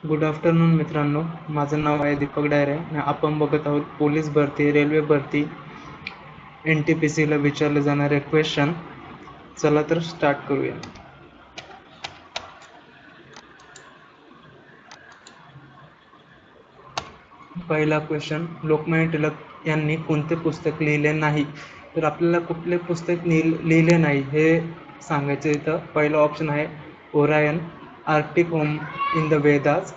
Good afternoon मित्रांनो, माझं नाव आहे दीपक डायरे आणि आपण बघत आहोत पोलीस भरती, रेल्वे भरती, NTPCला विचारले जाणारे क्वेश्चन. चला तर स्टार्ट करूया. पहिला क्वेश्चन, लोकमान्य टिळक यांनी कोणते पुस्तक लिहिले नाही? तर आपल्याला कुठले पुस्तक लिहिले नाही हे सांगायचं. इथं पहिला ऑप्शन आहे Orion, Arctic home in the Vedas,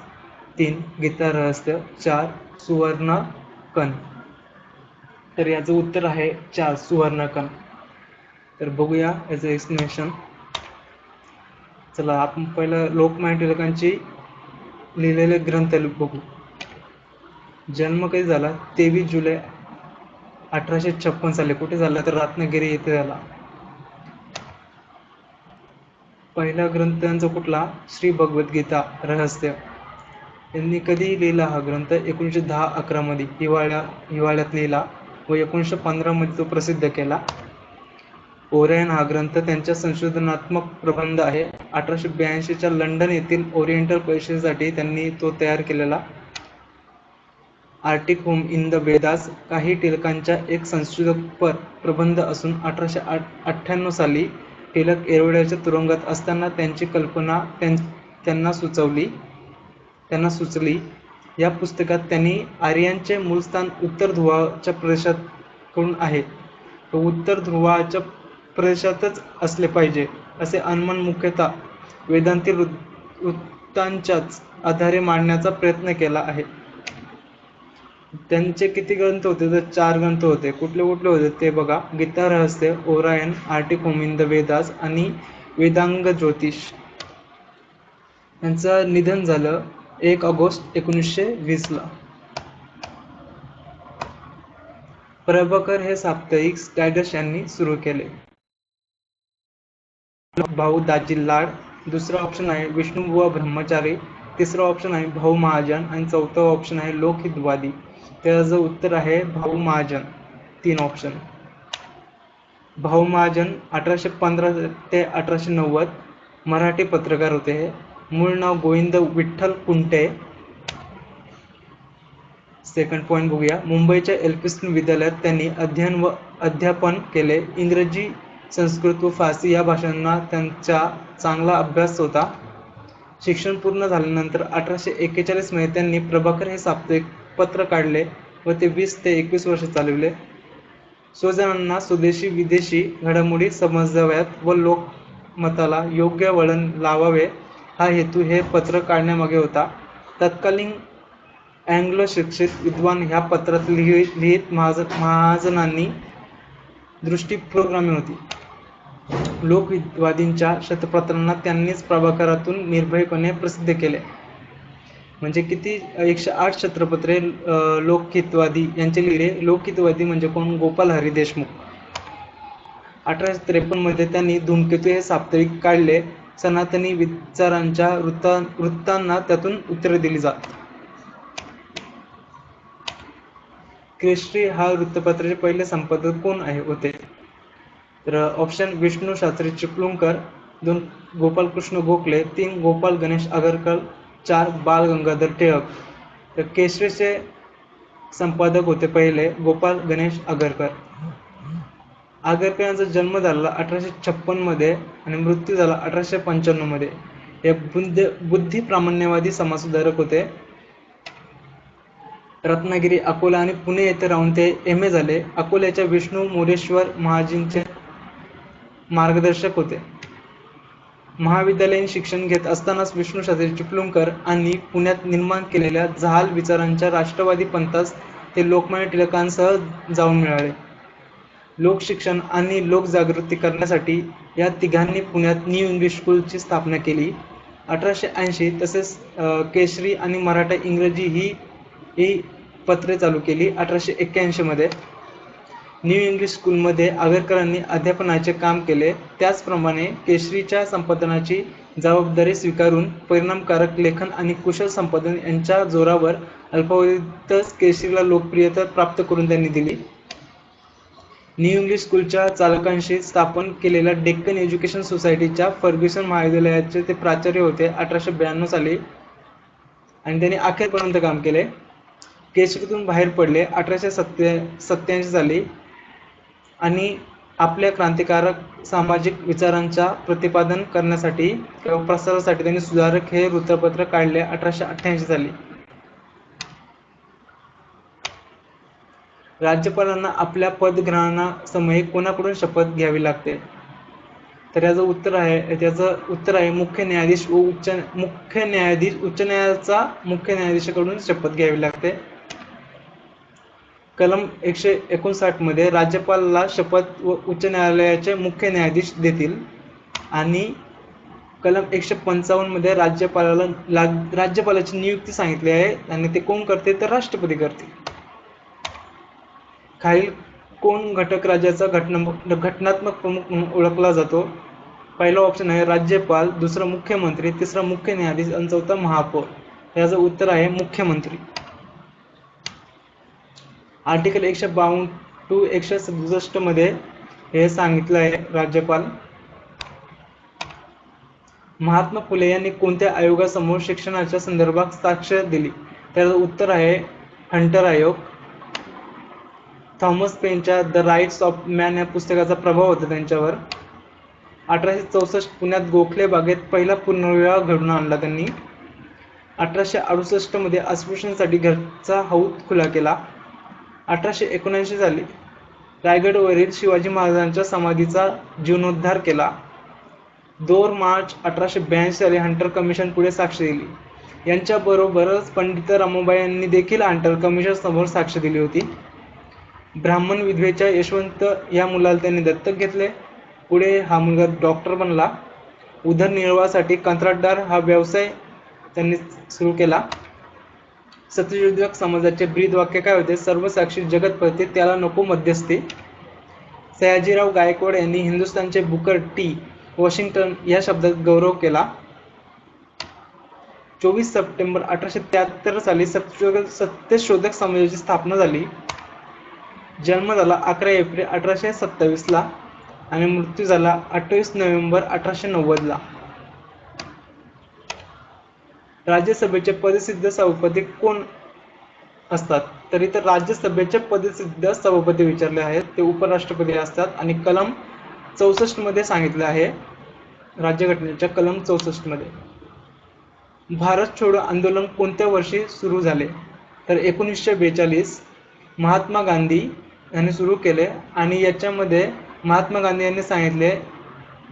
3 Gita Rahasya, 4 सुवर्णकन. तर याचं उत्तर आहे 4 सुवर्णकन. तर बघूया याचं एक्सप्लेनेशन. चला आपण पहिलं लोकमान्य टिळकांची लिहिलेले ग्रंथ बघू. जन्म कधी झाला? 23 जुलै 1856 साली. कुठे झाला? तर रत्नागिरी येथे झाला. पहिला ग्रंथ त्यांचा कुठला? श्री भगवद्गीता रहस्य. यांनी कधी लिहिला हा ग्रंथ? 1910-11 मध्ये हिवाळ्यात लिहिला व 1915 मध्ये तो प्रसिद्ध केला. ओरायन हा ग्रंथ त्यांच्या संशोधनात्मक प्रबंध आहे. 1882च्या लंडन येथील ओरिएंटल परिषदेसाठी त्यांनी तो तयार केलेला. Arctic home in the Vedas काही टिळकांच्या एक संशोधकपर प्रबंध असून 1898 साली टिळक येरवड्याच्या तुरुंगात असताना त्यांची कल्पना त्यांना सुचली. या पुस्तकात त्यांनी आर्यांचे मूळस्थान उत्तर ध्रुवाच्या प्रदेशाकडून आहे, तो उत्तर ध्रुवाच्या प्रदेशातच असले पाहिजे असे अनुमान मुख्यतः वेदांतील वृत्तांच्याच आधारे मांडण्याचा प्रयत्न केला आहे. त्यांचे किती ग्रंथ होते? तर 4 ग्रंथ होते. कुठले कुठले होते ते बघा. गीता रहस्य, Orion, Arctic home in the Vedas आणि वेदांग ज्योतिष. यांचं निधन झालं 1 ऑगस्ट 1920 ला. प्रभाकर हे साप्ताहिक स्टॅगर्स यांनी सुरू केले. भाऊ दाजी लाड. दुसरा ऑप्शन आहे विष्णुबुवा ब्रह्मचारी. तिसरा ऑप्शन आहे भाऊ महाजन आणि चौथा ऑप्शन आहे लोकहितवादी. त्याचं उत्तर आहे भाऊ महाजन. 3 ऑप्शन. भाऊ महाजन 1815 ते 1890 मराठी पत्रकार होते. हे मूळ नाव गोविंद विठ्ठल कुंटे. सेकंड पॉईंट बघूया. मुंबईच्या एल्फिन्स्टन विद्यालयात त्यांनी अध्ययन व अध्यापन केले. इंग्रजी, संस्कृत व फारसी या भाषांना त्यांचा चांगला अभ्यास होता. शिक्षण पूर्ण झाल्यानंतर 1841 मध्ये त्यांनी प्रभाकर हे साप्ताहिक पत्र काढले व ते 20 ते 21 वर्ष चालविले. स्वजनांना स्वदेशी विदेशी घडामोडी समजाव्यात व लोकमताला योग्य वळण लावावे हा हेतू हे पत्र काढण्यामागे होता. तत्कालीन अँग्लो शिक्षित विद्वान ह्या पत्रात लिहित महाजनांनी दृष्टी पुरोगामी होती. लोकहितवादींच्या शतपत्रांना त्यांनीच प्रभाकरातून निर्भयपणे प्रसिद्ध केले. म्हणजे किती? 108 शतपत्रे लोकहितवादी यांचे लिहिले. लोकहितवादी म्हणजे कोण? गोपाल हरी देशमुख. 1853 मध्ये त्यांनी धूमकेतू हे साप्ताहिक काढले. सनातनी विचारांच्या वृत्तांना त्यातून उत्तरे दिली जात. केसरी हा वृत्तपत्राचे पहिले संपादक कोण होते? तर ऑप्शन विष्णू शास्त्री चिपळूणकर, 2 गोपालकृष्ण गोखले, 3 गोपाल गणेश आगरकर, 4 बाल गंगाधर टिळक. तर केसरीचे संपादक होते पहिले गोपाल गणेश आगरकर. आगरकर यांचा जन्म झाला 1856 मध्ये आणि मृत्यू झाला 1895 मध्ये. हे बुद्धी प्रामाण्यवादी समाजसुधारक होते. रत्नागिरी, अकोला आणि पुणे येथे राहून ते MA झाले. अकोल्याच्या विष्णू मोरेश्वर महाजींचे मार्गदर्शक होते. महाविद्यालयीन शिक्षण घेत असतानाच विष्णू शास्त्री चिपळूणकर आणि पुण्यात निर्माण केलेल्या जहाल विचारांच्या राष्ट्रवादी पंथास ते लोकमान्य टिळकांसह जाऊन मिळाले. लोकशिक्षण आणि लोकजागृती करण्यासाठी या तिघांनी पुण्यात न्यू इंग्लिश स्कूलची स्थापना केली. 1880 तसेच केसरी आणि मराठा इंग्रजी ही पत्रे चालू केली. 1881 मध्ये न्यू इंग्लिश स्कूलमध्ये आगरकरांनी अध्यापनाचे काम केले. त्याचप्रमाणे केसरीच्या संपादनाची जबाबदारी स्वीकारून परिणामकारक लेखन आणि कुशल संपादन यांच्या जोरावर अल्पावधीतच केसरीला लोकप्रियता प्राप्त करून त्यांनी दिली. न्यू इंग्लिश स्कूलच्या चालकांशी स्थापन केलेल्या डेक्कन एज्युकेशन सोसायटीच्या फर्ग्युसन महाविद्यालयाचे ते प्राचार्य होते 1892 साली. आणि त्यांनी अखेरपर्यंत काम केले. केशरीतून बाहेर पडले 1887 साली आणि आपल्या क्रांतिकारक सामाजिक विचारांचा प्रतिपादन करण्यासाठी किंवा प्रसारासाठी त्यांनी सुधारक हे वृत्तपत्र काढले 1888 साली. राज्यपालांना आपल्या पदग्रहणासमयी कोणाकडून शपथ घ्यावी लागते? तर याचं उत्तर आहे मुख्य न्यायाधीश उच्च न्यायालयाचा मुख्य न्यायाधीशाकडून शपथ घ्यावी लागते. कलम 159 मध्ये राज्यपालाला शपथ व उच्च न्यायालयाचे मुख्य न्यायाधीश देतील आणि कलम 155 मध्ये राज्यपालाची नियुक्ती सांगितली आहे आणि ते कोण करते तर राष्ट्रपती करते. खालील कोण घटक राज्याचा घटनात्मक प्रमुख म्हणून ओळखला जातो? पहिला ऑप्शन आहे राज्यपाल, दुसरा मुख्यमंत्री, तिसरा मुख्य न्यायाधीश आणि चौथा महापौर. याचं उत्तर आहे मुख्यमंत्री. आर्टिकल 152 to 167 मध्ये हे सांगितलं आहे राज्यपाल. महात्मा फुले यांनी कोणत्या आयोगासमोर शिक्षणाच्या संदर्भात साक्ष दिली? त्याचं उत्तर आहे हंटर आयोग. थॉमस पेनच्या द राईट्स ऑफ मॅन या पुस्तकाचा प्रभाव होता त्यांच्यावर. 1864 पुण्यात गोखले बागेत पहिला पूर्णविवाह घडून आणला त्यांनी. 1868 मध्ये अस्पृश्यांसाठी घरचा हौद खुला केला. 1879 साली रायगडवरील शिवाजी महाराजांच्या समाधीचा जीर्णोद्धार केला. 2 मार्च 1882 साली हंटर कमिशन पुढे साक्ष दिली. यांच्याबरोबरच पंडित रमाबाई यांनी देखील हंटर कमिशन समोर साक्ष दिली होती. ब्राह्मण विधवेच्या यशवंत या मुलाला त्यांनी दत्तक घेतले. पुढे हा मुलगा डॉक्टर बनला. उदरनिर्वाहासाठी कंत्राटदार हा व्यवसाय त्यांनी सुरू केला. सत्यशोधक समाजाचे ब्रीद वाक्य काय होते? सर्व साक्षी जगत पळते त्याला नको मध्यस्थी. सयाजीराव गायकवाड यांनी हिंदुस्थानचे बुकर टी वॉशिंग्टन या शब्दात गौरव केला. 24 सप्टेंबर 1873 साली सत्यशोधक समाजाची स्थापना झाली. जन्म झाला 11 एप्रिल 1827 ला आणि मृत्यू झाला 28 नोव्हेंबर 1890 ला. राज्यसभेचे पदसिद्ध सभापती कोण असतात? तर इतर राज्यसभेचे पदसिद्ध सभापती विचारले आहेत ते उपराष्ट्रपती असतात आणि कलम 64 मध्ये सांगितले आहे राज्यघटनेच्या कलम 64 मध्ये. भारत छोडो आंदोलन कोणत्या वर्षी सुरू झाले? तर 1942 महात्मा गांधी यांनी सुरू केले आणि याच्यामध्ये महात्मा गांधी यांनी सांगितले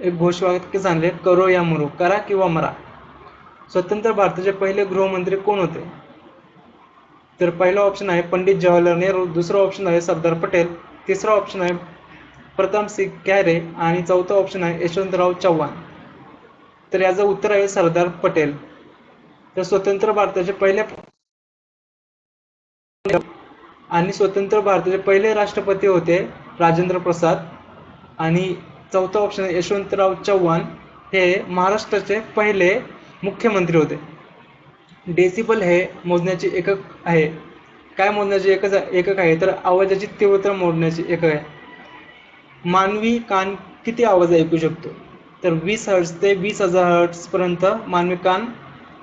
एक घोषवाक्य सांगले करो या मरो, करा किंवा मरा. स्वतंत्र भारताचे पहिले गृहमंत्री कोण होते? तर पहिला ऑप्शन आहे पंडित जवाहरलाल नेहरू, दुसरा ऑप्शन आहे सरदार पटेल, तिसरा ऑप्शन आहे प्रताप सिंग क्यारे आणि चौथा ऑप्शन आहे यशवंतराव चव्हाण. तर याचं उत्तर आहे सरदार पटेल. तर स्वतंत्र भारताचे पहिले राष्ट्रपती होते राजेंद्र प्रसाद आणि चौथा ऑप्शन आहे यशवंतराव चव्हाण. हे महाराष्ट्राचे पहिले मुख्यमंत्री होते. डेसिबल हे मोजण्याचे एकक आहे. काय मोजण्याचे एकक आहे? तर आवाजाची तीव्रता मोजण्याचे एकक आहे. मानवी कान किती आवाज ऐकू शकतो? तर 20 हर्ट्ज ते 20,000 हर्ट्ज पर्यंत मानवी कान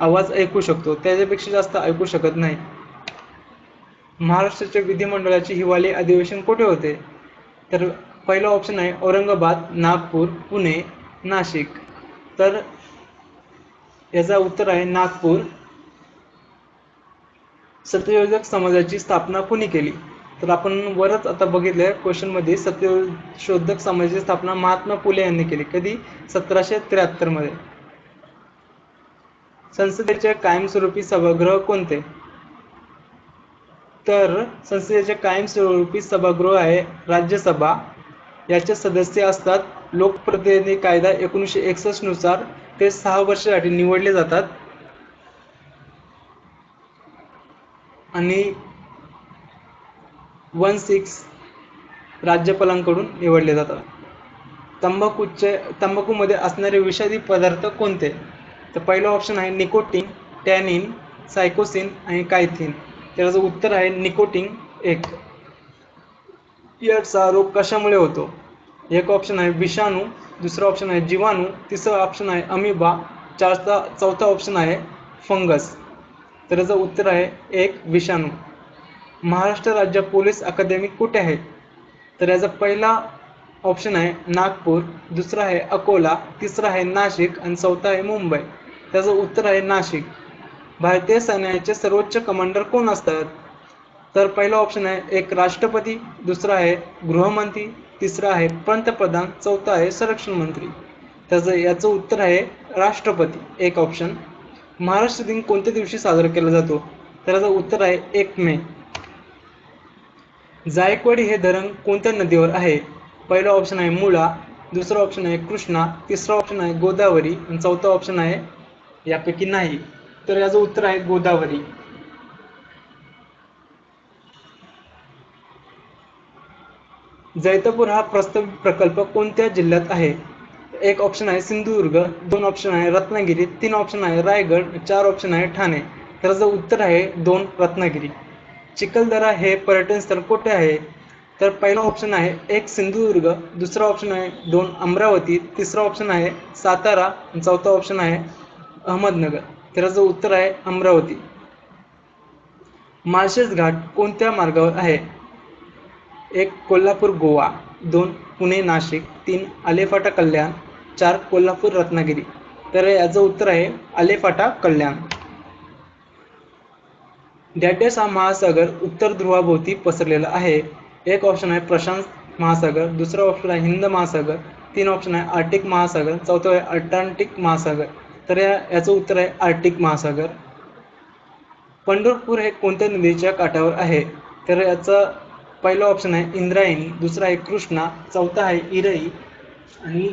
आवाज ऐकू शकतो, त्याच्यापेक्षा जास्त ऐकू शकत नाही. महाराष्ट्राच्या विधिमंडळाचे हिवाळी अधिवेशन कुठे होते? तर पहिला ऑप्शन आहे औरंगाबाद, नागपूर, पुणे, नाशिक. तर याचा उत्तर आहे नागपूर. सत्यशोधक समाजाची स्थापना कोणी केली? तर आपण वरच आता बघितलं क्वेश्चन मध्ये सत्यशोधक समाजाची स्थापना महात्मा फुले यांनी केली. कधी? 1773 मध्ये. संसदेचे कायमस्वरूपी सभागृह कोणते? तर संसदेचे कायमस्वरूपी सभागृह आहे राज्यसभा. याचे सदस्य असतात लोकप्रतिनिधी कायदा 1961 नुसार ते 6 वर्षासाठी निवडले जातात आणि 1/6 राज्यपालांकडून निवडले जातात. तंबाखूमध्ये असणारे विषारी पदार्थ कोणते? तर पहिला ऑप्शन आहे निकोटीन, टॅनिन, सायकोसिन आणि कायथिन. त्याचं उत्तर आहे निकोटीन 1. याचा रोग कशामुळे होतो? एक ऑप्शन आहे विषाणू, दुसरा ऑप्शन आहे जीवाणू, तिसरा ऑप्शन आहे अमिबा, चौथा ऑप्शन आहे फंगस. तर याचं उत्तर आहे एक विषाणू. महाराष्ट्र राज्य पोलीस अकादमी कुठे आहे? तर याचा पहिला ऑप्शन आहे नागपूर, दुसरा आहे अकोला, तिसरा आहे नाशिक आणि चौथा आहे मुंबई. त्याचं उत्तर आहे नाशिक. भारतीय सैन्याचे सर्वोच्च कमांडर कोण असतात? तर पहिला ऑप्शन आहे एक राष्ट्रपती, दुसरा आहे गृहमंत्री, तिसरा आहे पंतप्रधान, चौथा आहे संरक्षण मंत्री. याचं उत्तर आहे राष्ट्रपती, एक ऑप्शन. महाराष्ट्र दिन कोणत्या दिवशी साजरा केला जातो? तर याचं उत्तर आहे 1 मे. जायकवाडी हे धरण कोणत्या नदीवर आहे? पहिला ऑप्शन आहे मुळा, दुसरा ऑप्शन आहे कृष्णा, तिसरा ऑप्शन आहे गोदावरी आणि चौथा ऑप्शन आहे यापैकी नाही. तर याचं उत्तर आहे गोदावरी. जैतापूर हा प्रस्तावित प्रकल्प कोणत्या जिल्ह्यात आहे? एक ऑप्शन आहे सिंधुदुर्ग, 2 ऑप्शन आहे रत्नागिरी, 3 ऑप्शन आहे रायगड, 4 ऑप्शन आहे ठाणे. तर याचं उत्तर आहे 2 रत्नागिरी. चिखलदरा हे पर्यटन स्थळ कुठे आहे? तर पहिला ऑप्शन आहे 1 सिंधुदुर्ग, दुसरा ऑप्शन आहे 2 अमरावती, तिसरा ऑप्शन आहे सातारा आणि चौथा ऑप्शन आहे अहमदनगर. तर याचं उत्तर आहे अमरावती. माळशेज घाट कोणत्या मार्गावर आहे? 1 कोल्हापूर गोवा, 2 पुणे नाशिक, 3 आलेफाटा कल्याण, 4 कोल्हापूर रत्नागिरी. तर याचं उत्तर आहे आलेफाटा कल्याण. डॅटेस हा महासागर उत्तर ध्रुवाभोवती पसरलेला आहे. एक ऑप्शन आहे प्रशांत महासागर, दुसरा ऑप्शन आहे हिंद महासागर, 3 ऑप्शन आहे आर्टिक महासागर, चौथा आहे अटलांटिक महासागर. तर याचं उत्तर आहे आर्टिक महासागर. पंढरपूर हे कोणत्या नदीच्या काठावर आहे? तर याचं पहिला ऑप्शन आहे इंद्रायणी, दुसरा आहे कृष्णा, चौथा आहे इरई आणि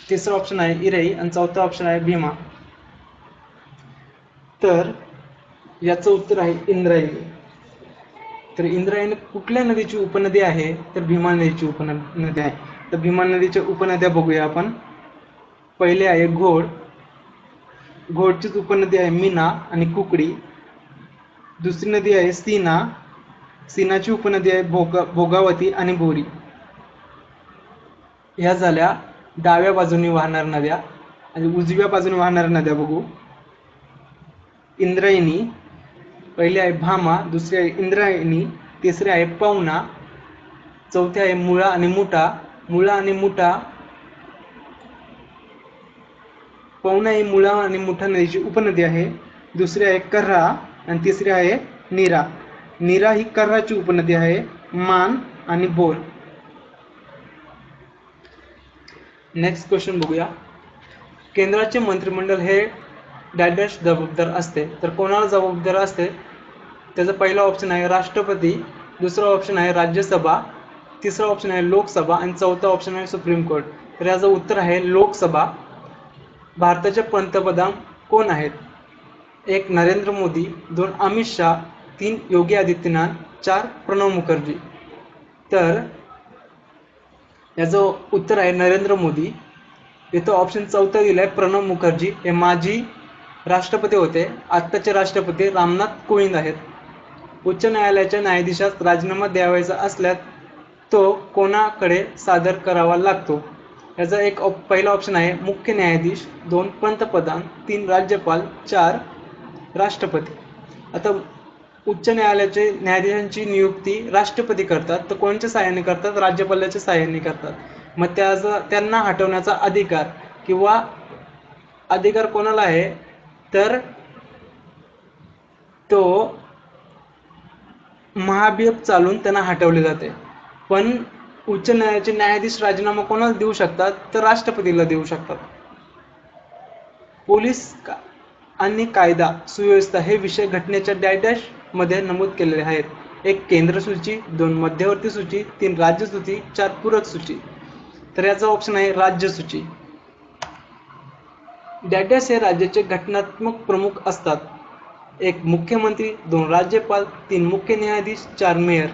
तिसरा ऑप्शन आहे इरई आणि चौथा ऑप्शन आहे भीमा. तर याचं उत्तर आहे इंद्रायणी. तर इंद्रायणी कुठल्या नदीची उपनदी आहे? तर भीमा नदीची उपनदी आहे. तर भीमा नदीच्या उपनद्या बघूया आपण. पहिले आहे घोड, घोडचीच उपनदी आहे मीना आणि कुकडी. दुसरी नदी आहे सीना, सीनाची उपनदी आहे भोगावती आणि बोरी. ह्या झाल्या डाव्या बाजूने वाहणाऱ्या नद्या. आणि उजव्या बाजूने वाहणाऱ्या नद्या बघू. इंद्रायणी, पहिली आहे भामा, दुसरी आहे इंद्रायणी, तिसरी आहे पवना, चौथी आहे मुळा आणि मुठा. मुळा आणि मुठा, पवना ही मुळा आणि मुठा नदीची उपनदी आहे. दुसरी आहे कर्रा आणि तिसरी आहे नीरा. नीरा ही कर्राची उपनदी आहे. मान आणि बोर. नेक्स्ट क्वेश्चन बघूया. केंद्राचे मंत्रिमंडळ हे डॅश जबाबदार असते? तर कोणाला जबाबदार असते? त्याचा पहिला ऑप्शन आहे राष्ट्रपती, दुसरा ऑप्शन आहे राज्यसभा, तिसरा ऑप्शन आहे लोकसभा आणि चौथा ऑप्शन आहे सुप्रीम कोर्ट. तर याचं उत्तर आहे लोकसभा. भारताचे पंतप्रधान कोण आहेत? 1 नरेंद्र मोदी, 2 अमित शाह, 3 योगी आदित्यनाथ, 4 प्रणव मुखर्जी. तर याचं उत्तर आहे नरेंद्र मोदी. इथं ऑप्शन चौथा दिलाय प्रणव मुखर्जी. हे माजी राष्ट्रपती होते. आत्ताचे राष्ट्रपती रामनाथ कोविंद आहेत. उच्च न्यायालयाच्या न्यायाधीशास राजीनामा द्यावायचा असल्यास तो कोणाकडे सादर करावा लागतो? याचा एक पहिला ऑप्शन आहे मुख्य न्यायाधीश, 2 पंतप्रधान, 3 राज्यपाल, 4 राष्ट्रपती. आता उच्च न्यायालयाचे न्यायाधीशांची नियुक्ती राष्ट्रपती करतात. तर कोणत्या सहाय्याने करतात? राज्यपालाच्या सहाय्याने करतात. मग त्यांना हटवण्याचा अधिकार किंवा अधिकार कोणाला आहे? तर तो महाभियोग चालून त्यांना हटवले जाते. पण उच्च न्यायालयाचे न्यायाधीश राजीनामा कोणाला देऊ शकतात? तर राष्ट्रपतीला देऊ शकतात. पोलीस आणि कायदा सुव्यवस्था हे विषय घटनेच्या डॅश मध्ये नमूद केलेले आहेत. 1 केंद्र सूची, 2 मध्यवर्ती सूची, 3 राज्य सूची, 4 पूरक सूची. तर याचा ऑप्शन आहे राज्य सूची. डॅश हे राज्याचे घटनात्मक प्रमुख असतात. 1 मुख्यमंत्री, 2 राज्यपाल, 3 मुख्य न्यायाधीश, 4 मेयर.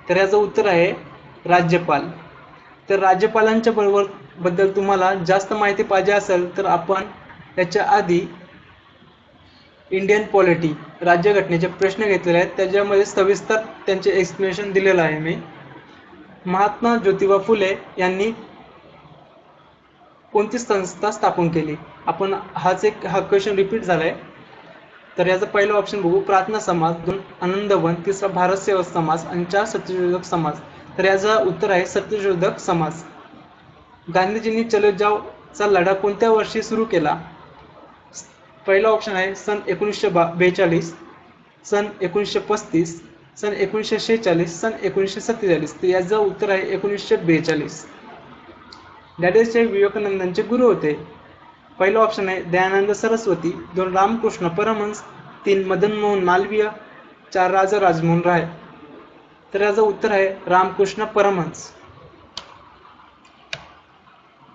तर याचं उत्तर आहे राज्यपाल. तर राज्यपालांच्या बद्दल तुम्हाला जास्त माहिती पाहिजे असेल तर आपण याच्या आधी इंडियन पॉलिटी राज्यघटनेचे प्रश्न घेतलेले आहेत. त्याच्यामध्ये सविस्तर त्यांचे एक्सप्लेनेशन दिलेलं आहे मी. महात्मा ज्योतिबा फुले यांनी कोणती संस्था स्थापन केली? आपण हा क्वेश्चन रिपीट झालाय. तर याचा पहिला ऑप्शन बघू, प्रार्थना समाज, 2 आनंदवन, 3 भारत सेवक समाज आणि 4 सत्यशोधक समाज. तर याचं उत्तर आहे सत्यशोधक समाज. गांधीजींनी चलो जाव चा लढा कोणत्या वर्षी सुरू केला? पहिला ऑप्शन आहे सन 1942, सन 1935, सन 1946, सन 1947. तर याचं उत्तर आहे 1942. दादासाहेब विवेकानंदांचे गुरु होते. पहिला ऑप्शन आहे दयानंद सरस्वती, 2 रामकृष्ण परमहंस, 3 मदन मोहन मालवीय, 4 राजा राजमोहन राय. तर याचं उत्तर आहे Ramakrishna Paramahamsa.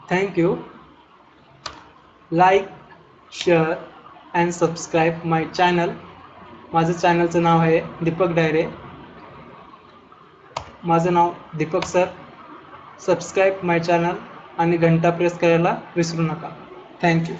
Thank you. Like, share and subscribe my channel. माझं चॅनलचं नाव आहे दीपक डायरे. माझं नाव Deepak sir. Subscribe my channel आणि घंटा प्रेस करायला विसरू नका. Thank you.